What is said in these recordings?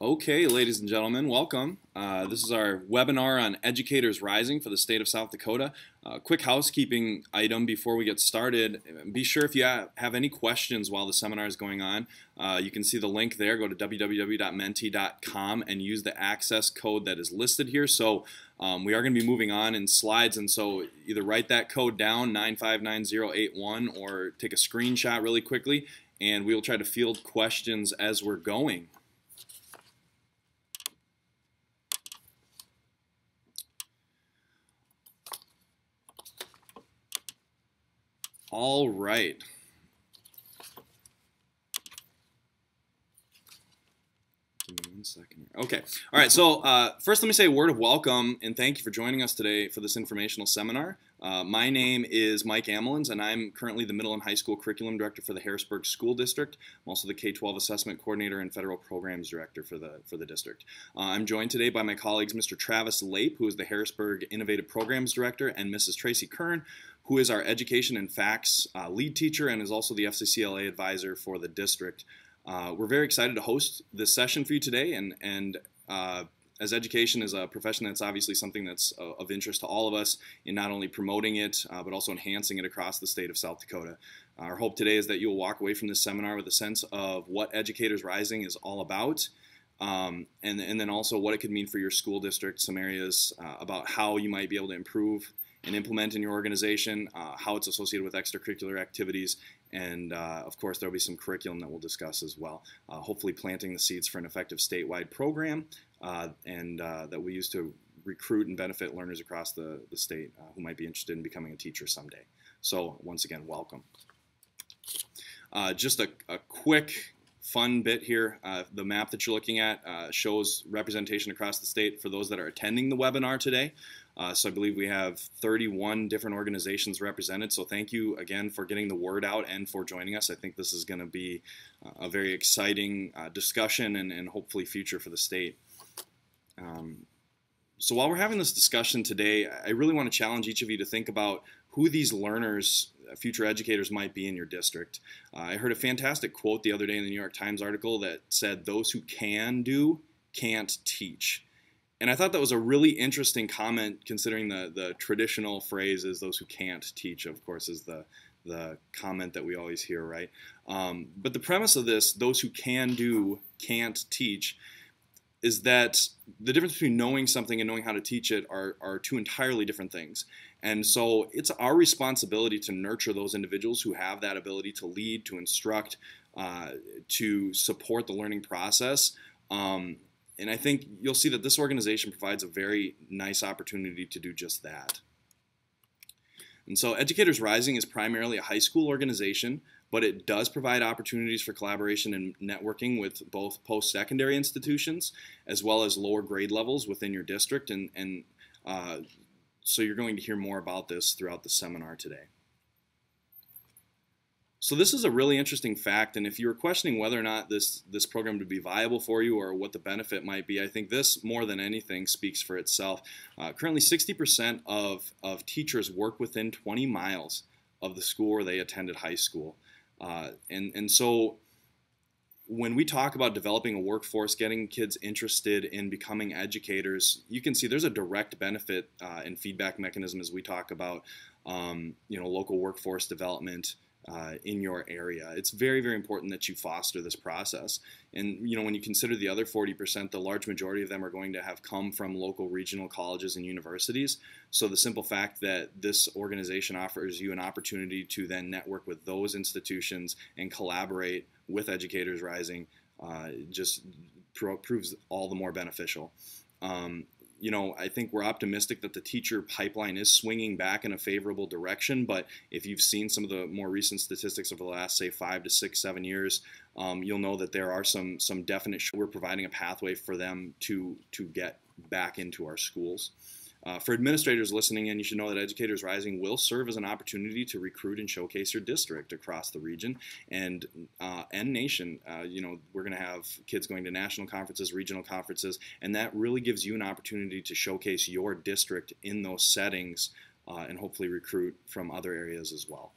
Okay, ladies and gentlemen, welcome. This is our webinar on Educators Rising for the state of South Dakota. Quick housekeeping item before we get started. Be sure if you have any questions while the seminar is going on, you can see the link there. Go to www.menti.com and use the access code that is listed here. So we are going to be moving on in slides, and so either write that code down, 959081, or take a screenshot really quickly, and we will try to field questions as we're going. All right. Give me 1 second here. Okay. All right. So first, let me say a word of welcome and thank you for joining us today for this informational seminar. My name is Mike Amelins, and I'm currently the Middle and High School Curriculum Director for the Harrisburg School District. I'm also the K-12 Assessment Coordinator and Federal Programs Director for the district. I'm joined today by my colleagues, Mr. Travis Lape, who is the Harrisburg Innovative Programs Director, and Mrs. Tracy Kern, who is our Education and Facts lead teacher and is also the FCCLA advisor for the district. We're very excited to host this session for you today, and as education is a profession, that's obviously something that's of interest to all of us in not only promoting it, but also enhancing it across the state of South Dakota. Our hope today is that you'll walk away from this seminar with a sense of what Educators Rising is all about, and then also what it could mean for your school district, some areas about how you might be able to improve and implement in your organization, how it's associated with extracurricular activities, and of course there'll be some curriculum that we'll discuss as well. Hopefully planting the seeds for an effective statewide program that we use to recruit and benefit learners across the state who might be interested in becoming a teacher someday. So once again, welcome. Just a quick fun bit here. The map that you're looking at shows representation across the state for those that are attending the webinar today. So I believe we have 31 different organizations represented. So thank you again for getting the word out and for joining us. I think this is going to be a very exciting discussion and hopefully future for the state. So while we're having this discussion today, I really want to challenge each of you to think about who these learners, future educators, might be in your district. I heard a fantastic quote the other day in the New York Times article that said, "Those who can do, can't teach." And I thought that was a really interesting comment, considering the traditional phrase is "those who can't teach," of course, is the comment that we always hear, right? But the premise of this, "those who can do, can't teach," is that the difference between knowing something and knowing how to teach it are two entirely different things. And so it's our responsibility to nurture those individuals who have that ability to lead, to instruct, to support the learning process. And I think you'll see that this organization provides a very nice opportunity to do just that. And so Educators Rising is primarily a high school organization, but it does provide opportunities for collaboration and networking with both post-secondary institutions as well as lower grade levels within your district. And so you're going to hear more about this throughout the seminar today. So this is a really interesting fact, and if you were questioning whether or not this program would be viable for you or what the benefit might be, I think this, more than anything, speaks for itself. Currently, 60% of teachers work within 20 miles of the school where they attended high school. And so when we talk about developing a workforce, getting kids interested in becoming educators, you can see there's a direct benefit and feedback mechanism as we talk about local workforce development in your area. It's very, very important that you foster this process. And when you consider the other 40%, the large majority of them are going to have come from local regional colleges and universities. So the simple fact that this organization offers you an opportunity to then network with those institutions and collaborate with Educators Rising just proves all the more beneficial. I think we're optimistic that the teacher pipeline is swinging back in a favorable direction, but if you've seen some of the more recent statistics over the last, say, 5 to 6, 7 years, you'll know that there are some definite, we're providing a pathway for them to get back into our schools. For administrators listening in, you should know that Educators Rising will serve as an opportunity to recruit and showcase your district across the region and nation. We're going to have kids going to national conferences, regional conferences, and that really gives you an opportunity to showcase your district in those settings and hopefully recruit from other areas as well.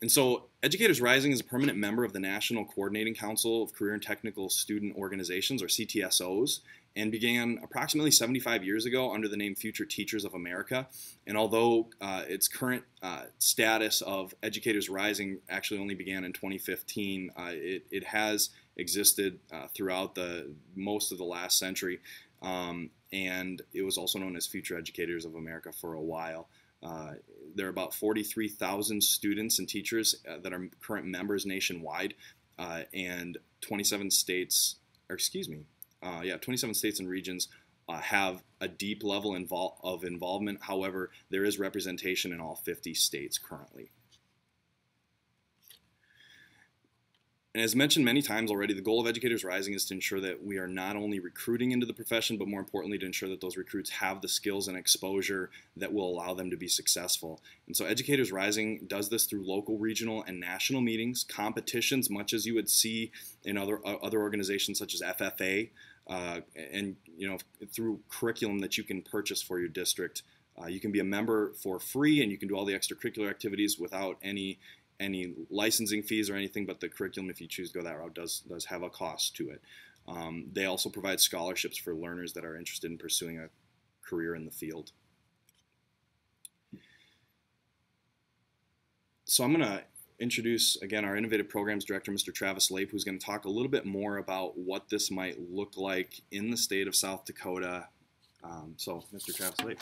And so Educators Rising is a permanent member of the National Coordinating Council of Career and Technical Student Organizations, or CTSOs, and began approximately 75 years ago under the name Future Teachers of America. And although its current status of Educators Rising actually only began in 2015, it has existed throughout most of the last century, and it was also known as Future Educators of America for a while. There are about 43,000 students and teachers that are current members nationwide, and 27 states, 27 states and regions have a deep level of involvement. However, there is representation in all 50 states currently. And as mentioned many times already, the goal of Educators Rising is to ensure that we are not only recruiting into the profession, but more importantly to ensure that those recruits have the skills and exposure that will allow them to be successful. And so Educators Rising does this through local, regional, and national meetings, competitions, much as you would see in other organizations such as FFA, and through curriculum that you can purchase for your district. You can be a member for free, and you can do all the extracurricular activities without any licensing fees or anything, but the curriculum, if you choose to go that route, does have a cost to it. They also provide scholarships for learners that are interested in pursuing a career in the field. So I'm going to introduce, again, our Innovative Programs Director, Mr. Travis Lape, who's going to talk a little bit more about what this might look like in the state of South Dakota. So, Mr. Travis Lape.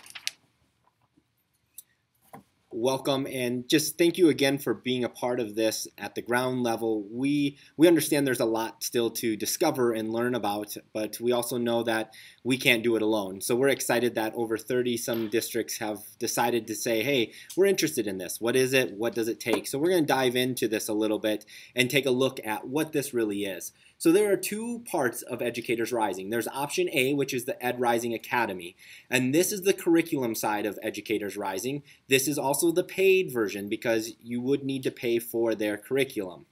Welcome, and just thank you again for being a part of this at the ground level. We understand there's a lot still to discover and learn about, but we also know that we can't do it alone. So we're excited that over 30 some districts have decided to say, hey, we're interested in this. What is it? What does it take? So we're going to dive into this a little bit and take a look at what this really is. So there are two parts of Educators Rising. There's option A, which is the Ed Rising Academy, and this is the curriculum side of Educators Rising. This is also the paid version because you would need to pay for their curriculum.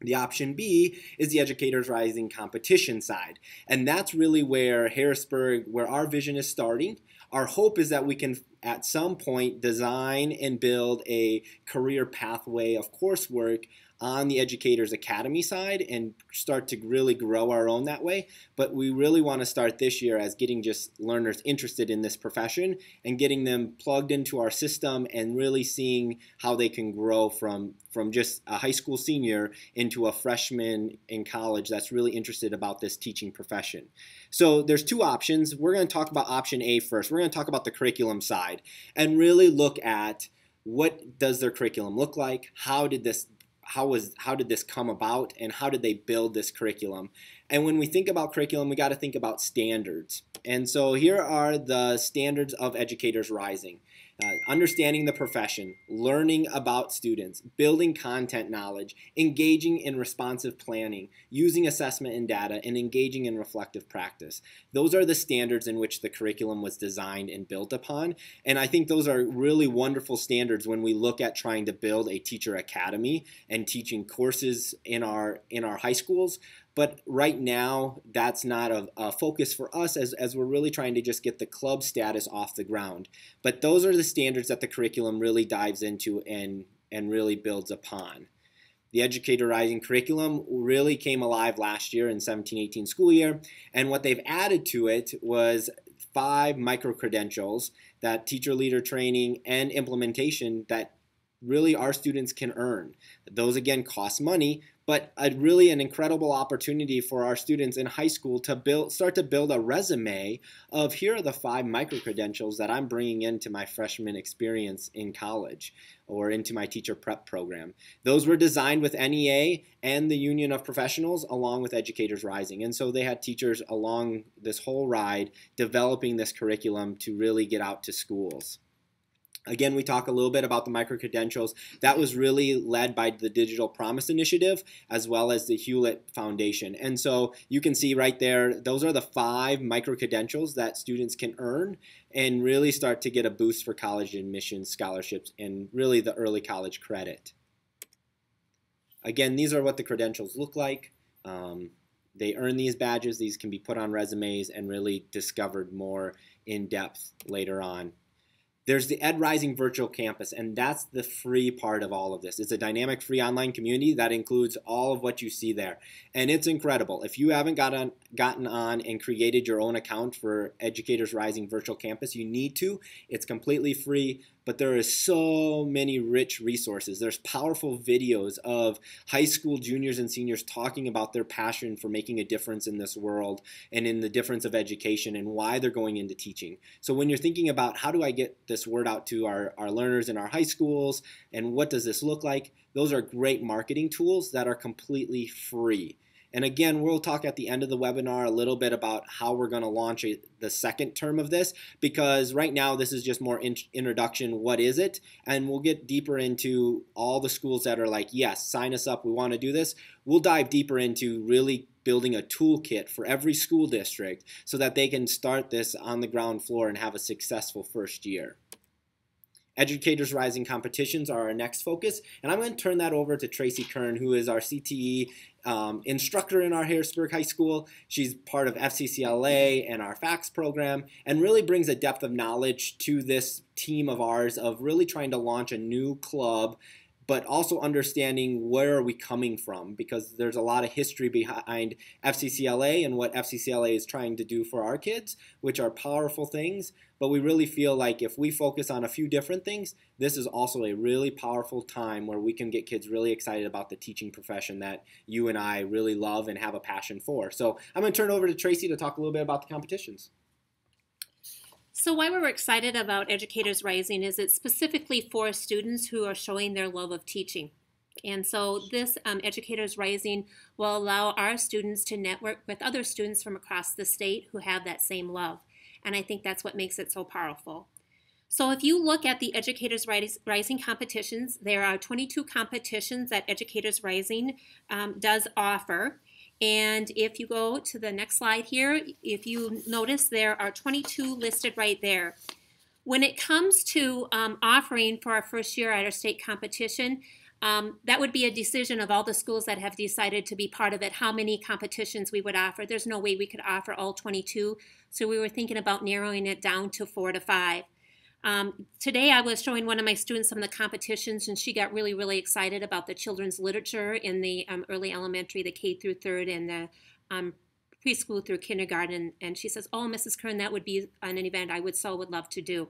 The option B is the Educators Rising competition side, and that's really where Harrisburg, where our vision is starting. Our hope is that we can at some point design and build a career pathway of coursework on the Educators Academy side and start to really grow our own that way. But we really want to start this year as getting just learners interested in this profession and getting them plugged into our system and really seeing how they can grow from just a high school senior into a freshman in college that's really interested about this teaching profession. So there's two options. We're going to talk about option A first. We're going to talk about the curriculum side and really look at what does their curriculum look like, how did this come about, and how did they build this curriculum? And when we think about curriculum, we got to think about standards. And so here are the standards of Educators Rising. Understanding the profession, learning about students, building content knowledge, engaging in responsive planning, using assessment and data, and engaging in reflective practice. Those are the standards in which the curriculum was designed and built upon. And I think those are really wonderful standards when we look at trying to build a teacher academy and teaching courses in our high schools. But right now, that's not a focus for us as we're really trying to just get the club status off the ground. But those are the standards that the curriculum really dives into and really builds upon. The Educator Rising curriculum really came alive last year in 17-18 school year, and what they've added to it was 5 micro-credentials, that teacher leader training and implementation that really our students can earn. Those again cost money, but really an incredible opportunity for our students in high school to start to build a resume of here are the 5 micro-credentials that I'm bringing into my freshman experience in college or into my teacher prep program. Those were designed with NEA and the Union of Professionals along with Educators Rising. And so they had teachers along this whole ride developing this curriculum to really get out to schools. Again, we talk a little bit about the micro-credentials. That was really led by the Digital Promise Initiative as well as the Hewlett Foundation. And so you can see right there, those are the 5 micro-credentials that students can earn and really start to get a boost for college admissions, scholarships, and really the early college credit. Again, these are what the credentials look like. They earn these badges. These can be put on resumes and really discovered more in depth later on. There's the Ed Rising Virtual Campus, and that's the free part of all of this. It's a dynamic free online community that includes all of what you see there. And it's incredible. If you haven't gotten on and created your own account for Educators Rising Virtual Campus, you need to. It's completely free, but there is so many rich resources. There's powerful videos of high school juniors and seniors talking about their passion for making a difference in this world and in the difference of education and why they're going into teaching. So when you're thinking about how do I get this word out to our learners in our high schools and what does this look like, those are great marketing tools that are completely free. And again, we'll talk at the end of the webinar a little bit about how we're going to launch the second term of this, because right now this is just more introduction, what is it? And we'll get deeper into all the schools that are like, yes, sign us up, we want to do this. We'll dive deeper into really building a toolkit for every school district so that they can start this on the ground floor and have a successful first year. Educators Rising competitions are our next focus, and I'm going to turn that over to Tracy Kern, who is our CTE instructor in our Harrisburg High School. She's part of FCCLA and our FACS program, and really brings a depth of knowledge to this team of ours of really trying to launch a new club, but also understanding where are we coming from, because there's a lot of history behind FCCLA and what FCCLA is trying to do for our kids, which are powerful things. But we really feel like if we focus on a few different things, this is also a really powerful time where we can get kids really excited about the teaching profession that you and I really love and have a passion for. So I'm going to turn it over to Tracy to talk a little bit about the competitions. So why we're excited about Educators Rising is it's specifically for students who are showing their love of teaching. And so this Educators Rising will allow our students to network with other students from across the state who have that same love. And I think that's what makes it so powerful. So if you look at the Educators Rising competitions, there are 22 competitions that Educators Rising does offer. And if you go to the next slide here, if you notice there are 22 listed right there. When it comes to offering for our first year at our state competition, that would be a decision of all the schools that have decided to be part of it, how many competitions we would offer. There's no way we could offer all 22, so we were thinking about narrowing it down to 4 to 5. Today I was showing one of my students some of the competitions, and she got really, really excited about the children's literature in the early elementary, the K through 3rd, and the preschool through kindergarten. And she says, oh, Mrs. Kern, that would be an event I would love to do.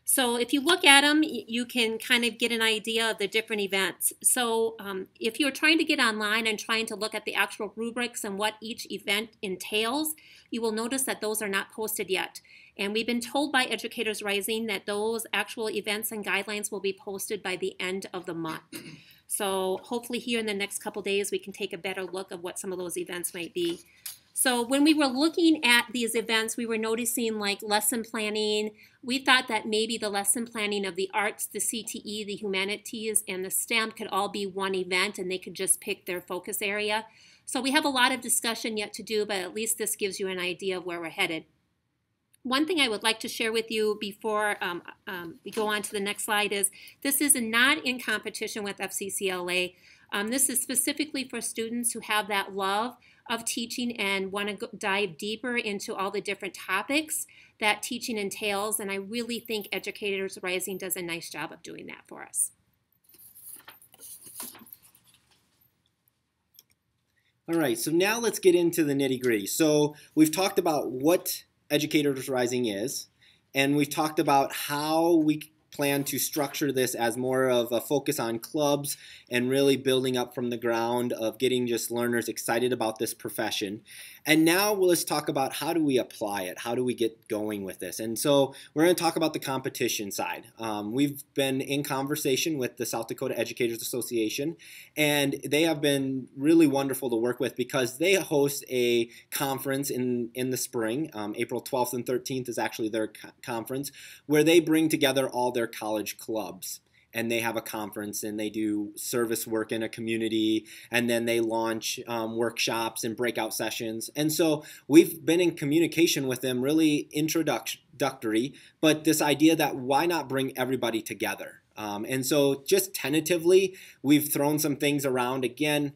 So if you look at them, you can kind of get an idea of the different events. So if you're trying to get online and trying to look at the actual rubrics and what each event entails, you will notice that those are not posted yet. And we've been told by Educators Rising that those actual events and guidelines will be posted by the end of the month. So hopefully here in the next couple days we can take a better look of what some of those events might be. So when we were looking at these events, we were noticing like lesson planning. We thought that maybe the lesson planning of the arts, the CTE, the humanities, and the STEM could all be one event and they could just pick their focus area. So we have a lot of discussion yet to do, but at least this gives you an idea of where we're headed. One thing I would like to share with you before we go on to the next slide is this is not in competition with FCCLA. This is specifically for students who have that love of teaching and want to dive deeper into all the different topics that teaching entails, and I really think Educators Rising does a nice job of doing that for us. All right, so now let's get into the nitty-gritty. So we've talked about what Educators Rising is, and we've talked about how we plan to structure this as more of a focus on clubs and really building up from the ground of getting just learners excited about this profession. And now let's talk about how do we apply it? How do we get going with this? And so we're going to talk about the competition side. We've been in conversation with the South Dakota Educators Association, and they have been really wonderful to work with because they host a conference in the spring. April 12th and 13th is actually their conference, where they bring together all their college clubs. And they have a conference and they do service work in a community, and then they launch workshops and breakout sessions. And so we've been in communication with them, really introductory, but this idea that why not bring everybody together? And so just tentatively, we've thrown some things around. Again,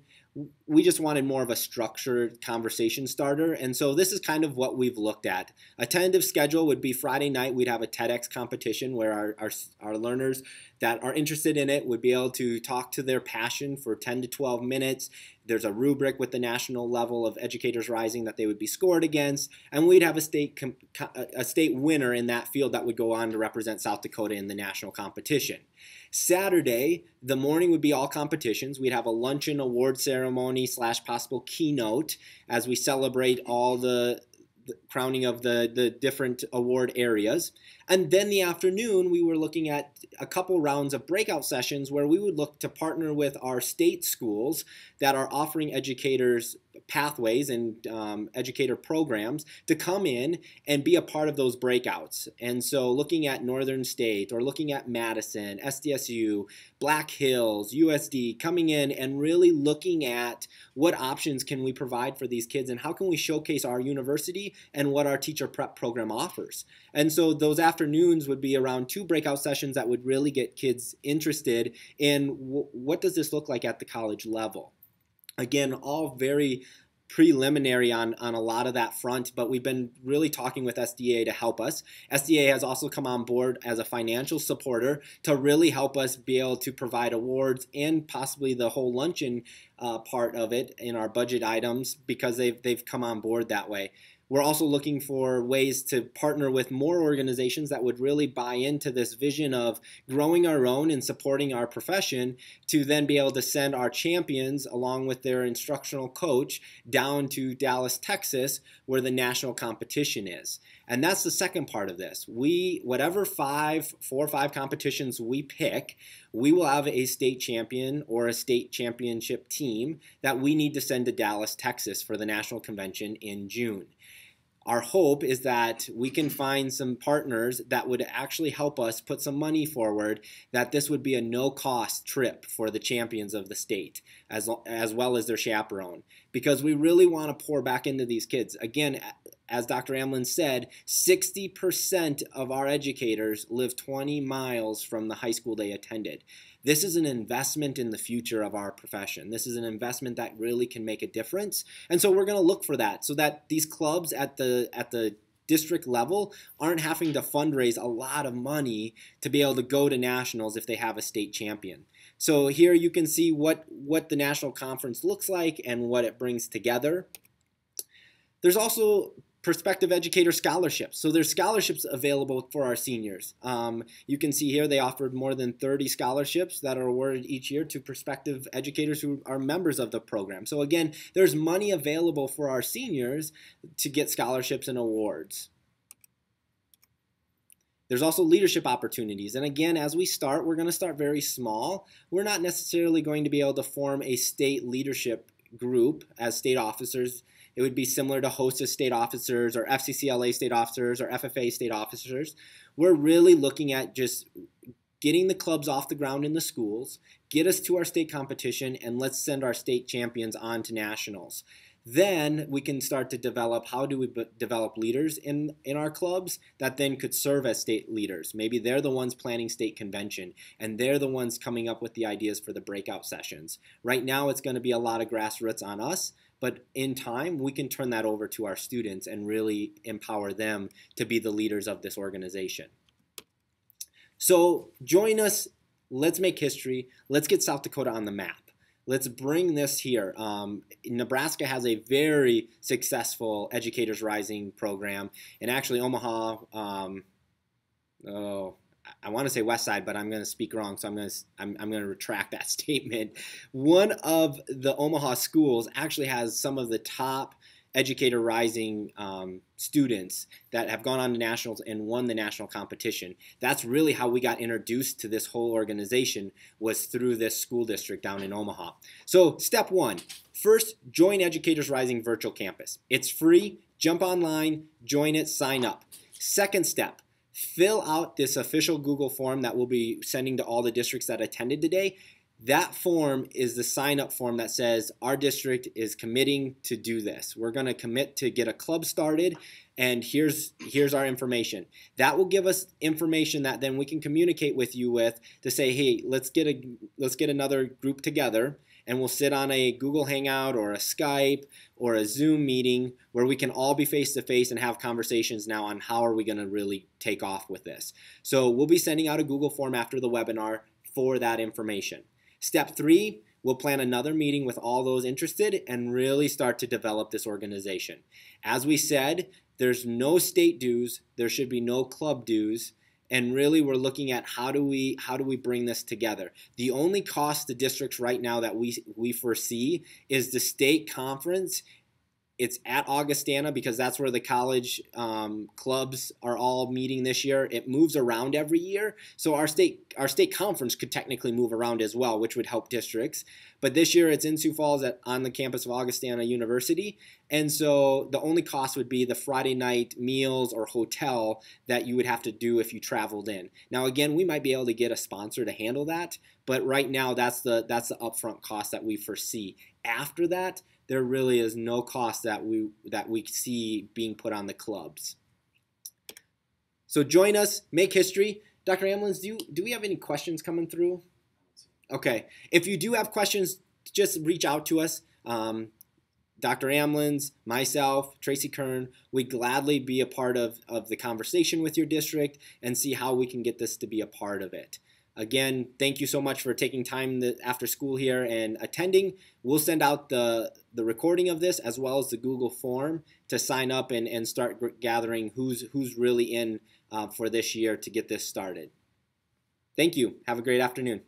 we just wanted more of a structured conversation starter. And so this is kind of what we've looked at. A tentative schedule would be Friday night, we'd have a TEDx competition where our learners that are interested in it would be able to talk to their passion for 10 to 12 minutes. There's a rubric with the national level of Educators Rising that they would be scored against, and we'd have a state winner in that field that would go on to represent South Dakota in the national competition. Saturday, the morning would be all competitions. We'd have a luncheon award ceremony / possible keynote as we celebrate all the crowning of the different award areas. And then the afternoon, we were looking at a couple rounds of breakout sessions where we would look to partner with our state schools that are offering educators pathways and educator programs to come in and be a part of those breakouts. And so looking at Northern State or looking at Madison, SDSU, Black Hills, USD, coming in and really looking at what options can we provide for these kids and how can we showcase our university and what our teacher prep program offers. And so those afternoons would be around 2 breakout sessions that would really get kids interested in what does this look like at the college level. Again, all very preliminary on a lot of that front, but we've been really talking with SDA to help us. SDA has also come on board as a financial supporter to really help us be able to provide awards and possibly the whole luncheon part of it in our budget items because they've come on board that way. We're also looking for ways to partner with more organizations that would really buy into this vision of growing our own and supporting our profession to then be able to send our champions along with their instructional coach down to Dallas, Texas, where the national competition is. And that's the second part of this. Whatever 4 or 5 competitions we pick, we will have a state champion or a state championship team that we need to send to Dallas, Texas for the national convention in June. Our hope is that we can find some partners that would actually help us put some money forward, that this would be a no-cost trip for the champions of the state, as well as their chaperone, because we really want to pour back into these kids. Again, as Dr. Amlin said, 60% of our educators live 20 miles from the high school they attended. This is an investment in the future of our profession. This is an investment that really can make a difference. And so we're going to look for that so that these clubs at the district level aren't having to fundraise a lot of money to be able to go to nationals if they have a state champion. So here you can see what the national conference looks like and what it brings together. There's also prospective educator scholarships. So there's scholarships available for our seniors. You can see here they offered more than 30 scholarships that are awarded each year to prospective educators who are members of the program. So again, there's money available for our seniors to get scholarships and awards. There's also leadership opportunities. And again, as we start, we're going to start very small. We're not necessarily going to be able to form a state leadership group as state officers. It would be similar to HOSA state officers or FCCLA state officers or FFA state officers. We're really looking at just getting the clubs off the ground in the schools, get us to our state competition, and let's send our state champions on to nationals. Then we can start to develop, how do we develop leaders in our clubs that then could serve as state leaders. Maybe they're the ones planning state convention, and they're the ones coming up with the ideas for the breakout sessions. Right now it's going to be a lot of grassroots on us, but in time we can turn that over to our students and really empower them to be the leaders of this organization. So join us, let's make history, let's get South Dakota on the map. Let's bring this here. Nebraska has a very successful Educators Rising program, and actually Omaha, I want to say West Side, but I'm going to speak wrong, so I'm going to retract that statement. One of the Omaha schools actually has some of the top Educator Rising students that have gone on to nationals and won the national competition. That's really how we got introduced to this whole organization, was through this school district down in Omaha. So step 1, first, join Educators Rising Virtual Campus. It's free. Jump online, join it, sign up. Second step, fill out this official Google form that we'll be sending to all the districts that attended today. That form is the sign-up form that says our district is committing to do this. We're going to commit to get a club started, and here's our information. That will give us information that then we can communicate with you with to say, hey, let's get another group together, and we'll sit on a Google Hangout or a Skype or a Zoom meeting where we can all be face-to-face and have conversations now on how are we going to really take off with this. So we'll be sending out a Google form after the webinar for that information. Step 3, we'll plan another meeting with all those interested and really start to develop this organization. As we said, there's no state dues, there should be no club dues, and really we're looking at how do we bring this together. The only cost to districts right now that we foresee is the state conference. It's at Augustana because that's where the college clubs are all meeting this year. It moves around every year, so our state conference could technically move around as well, which would help districts. But this year it's in Sioux Falls on the campus of Augustana University, and so the only cost would be the Friday night meals or hotel that you would have to do if you traveled in. Now again, we might be able to get a sponsor to handle that, but right now that's the upfront cost that we foresee. After that, there really is no cost that we see being put on the clubs. So join us, make history. Dr. Amlins, do we have any questions coming through? Okay, if you do have questions, just reach out to us. Dr. Amlins, myself, Tracy Kern, we'd gladly be a part of the conversation with your district and see how we can get this to be a part of it. Again, thank you so much for taking time after school here and attending. We'll send out the recording of this as well as the Google form to sign up and start gathering who's really in for this year to get this started. Thank you. Have a great afternoon.